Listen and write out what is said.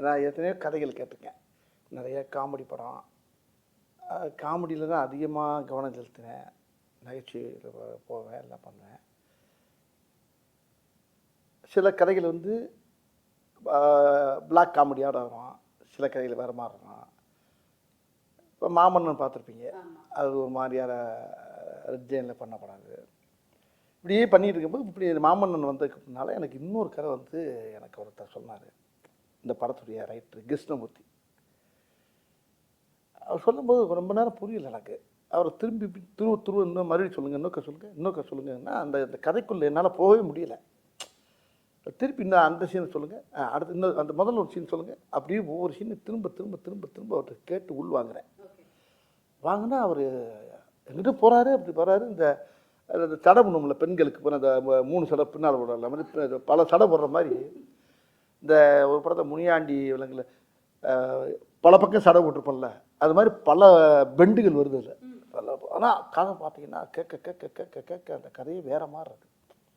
நான் எத்தனையோ கதைகள் கேட்டிருக்கேன். நிறைய காமெடி படம். காமெடியில் தான் அதிகமாக கவனம் செலுத்தினேன். நகைச்சுவையில் போவேன், எல்லாம் பண்ணுவேன். சில கதைகள் வந்து பிளாக் காமெடியோட வரும், சில கதைகள் வேறு மாதிரி இருக்கும். இப்போ மாமன்னன் பார்த்துருப்பீங்க, அது ஒரு மாதிரியான ரெட்ஜைனில் பண்ணப்படாது. இப்படியே பண்ணிகிட்டு இருக்கும்போது இப்படி மாமன்னன் வந்ததுக்குனால எனக்கு இன்னொரு கதை வந்து எனக்கு ஒருத்தர் சொன்னார். இந்த படத்துடைய ரைட்டர் கிருஷ்ணமூர்த்தி. அவர் சொல்லும்போது ரொம்ப நேரம் புரியல எனக்கு. அவரை திரும்பி துருவ இன்னும் மறுபடியும் சொல்லுங்கள், இன்னொக்க சொல்லுங்கன்னா அந்த கதைக்குள்ளே என்னால் போகவே முடியல. திருப்பி இன்னும் அந்த சீனை சொல்லுங்கள், அடுத்து இன்னும் அந்த முதல்ல ஒரு சீன் சொல்லுங்கள், அப்படியே ஒவ்வொரு சீனை திரும்ப அவர்கிட்ட கேட்டு உள் வாங்குறேன். வாங்கினா அவர் எங்கிட்ட போகிறாரு, அப்படி போகிறாரு. இந்த சடை பண்ணும்ல பெண்களுக்கு போன அந்த 3 சடை பின்னால் போடுற மாதிரி பல சடை போடுற மாதிரி இந்த ஒரு படத்தை முனியாண்டி விலங்குல பல பக்கம் சடை போட்டிருப்போம்ல, அது மாதிரி பல பெண்டுகள் வருது இல்லை. ஆனால் கதை பார்த்தீங்கன்னா கேட்க அந்த கதையே வேறு மாதிரி இருக்குது.